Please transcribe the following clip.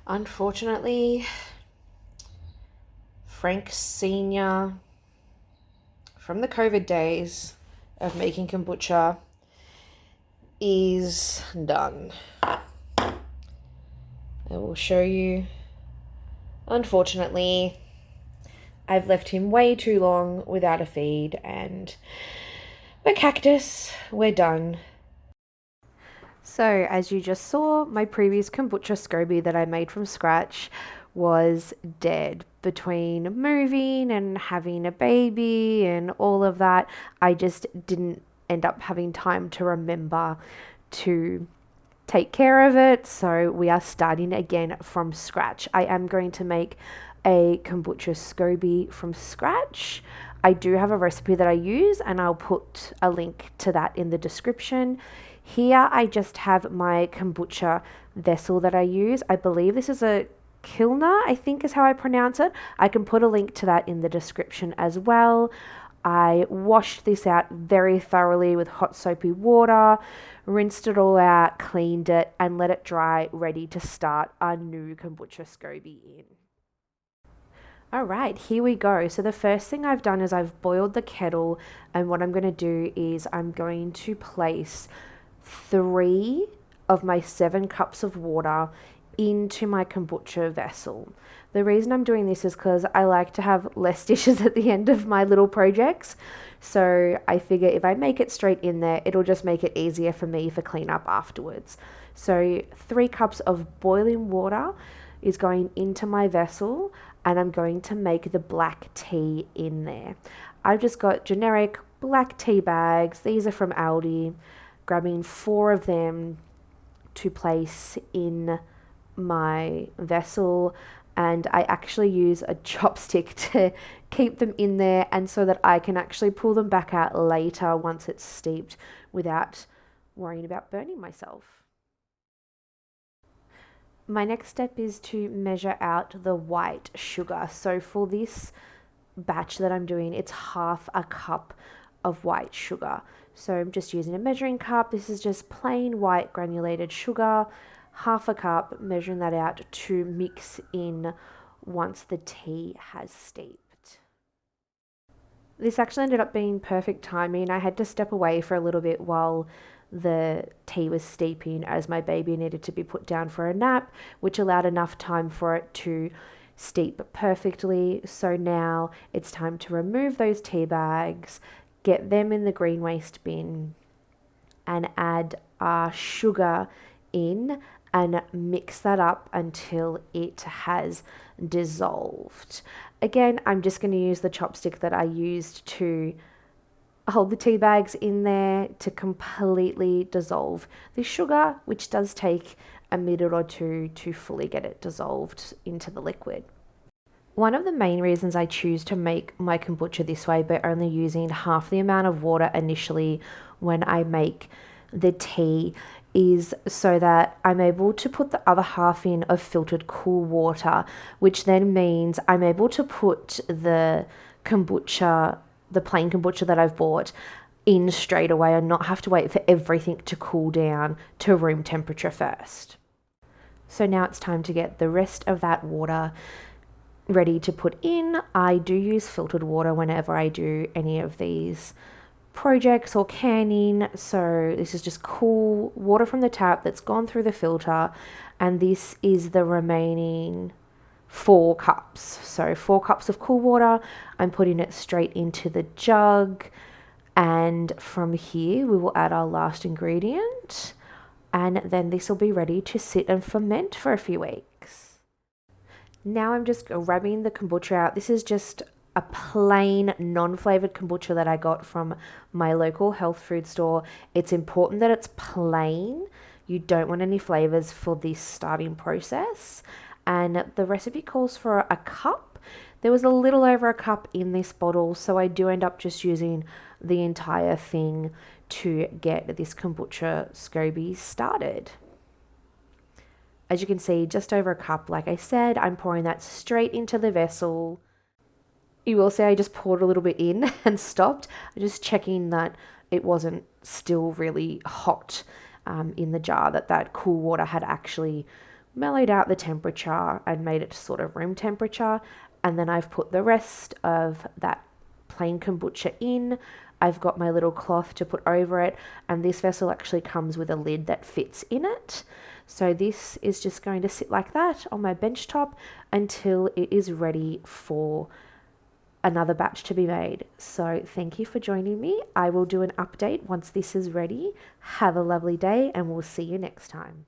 Unfortunately, Frank Sr. from the COVID days of making kombucha is done. I will show you. Unfortunately, I've left him way too long without a feed, and we're cactus, we're done. So, as you just saw, my previous Kombucha Scoby that I made from scratch was dead. Between moving and having a baby and all of that, I just didn't end up having time to remember to take care of it. So, we are starting again from scratch. I am going to make a Kombucha Scoby from scratch. I do have a recipe that I use, and I'll put a link to that in the description. Here I just have my kombucha vessel that I use. I believe this is a Kilner, I think is how I pronounce it. I can put a link to that in the description as well. I washed this out very thoroughly with hot soapy water, rinsed it all out, cleaned it, and let it dry, ready to start our new Kombucha Scoby in. All right, here we go. So the first thing I've done is I've boiled the kettle, and what I'm going to do is I'm going to place 3 of my 7 cups of water into my kombucha vessel. The reason I'm doing this is because I like to have less dishes at the end of my little projects. So I figure if I make it straight in there, it'll just make it easier for me for cleanup afterwards. So 3 cups of boiling water is going into my vessel, and I'm going to make the black tea in there. I've just got generic black tea bags. These are from Aldi. Grabbing 4 of them to place in my vessel, and I actually use a chopstick to keep them in there, and so that I can actually pull them back out later once it's steeped without worrying about burning myself. My next step is to measure out the white sugar. So for this batch that I'm doing, it's half a cup of white sugar. So I'm just using a measuring cup. This is just plain white granulated sugar, half a cup, measuring that out to mix in once the tea has steeped. This actually ended up being perfect timing. I had to step away for a little bit while the tea was steeping, as my baby needed to be put down for a nap, which allowed enough time for it to steep perfectly. So now it's time to remove those tea bags, get them in the green waste bin, and add our sugar in and mix that up until it has dissolved. Again, I'm just going to use the chopstick that I used to hold the tea bags in there to completely dissolve the sugar, which does take a minute or two to fully get it dissolved into the liquid. One of the main reasons I choose to make my kombucha this way, by only using half the amount of water initially when I make the tea, is so that I'm able to put the other half in of filtered cool water, which then means I'm able to put the kombucha, the plain kombucha that I've bought, in straight away and not have to wait for everything to cool down to room temperature first. So now it's time to get the rest of that water ready to put in. I do use filtered water whenever I do any of these projects or canning. So this is just cool water from the tap that's gone through the filter, and this is the remaining 4 cups. So 4 cups of cool water. I'm putting it straight into the jug, and from here we will add our last ingredient, and then this will be ready to sit and ferment for a few weeks. Now I'm just grabbing the kombucha out. This is just a plain non-flavored kombucha that I got from my local health food store. It's important that it's plain. You don't want any flavors for this starting process. And the recipe calls for a cup. There was a little over a cup in this bottle, so I do end up just using the entire thing to get this Kombucha Scoby started. As you can see, just over a cup, like I said, I'm pouring that straight into the vessel. You will see I just poured a little bit in and stopped, just checking that it wasn't still really hot in the jar, that cool water had actually mellowed out the temperature and made it sort of room temperature. And then I've put the rest of that plain kombucha in. I've got my little cloth to put over it, and this vessel actually comes with a lid that fits in it. So this is just going to sit like that on my bench top until it is ready for another batch to be made. So thank you for joining me. I will do an update once this is ready. Have a lovely day, and we'll see you next time.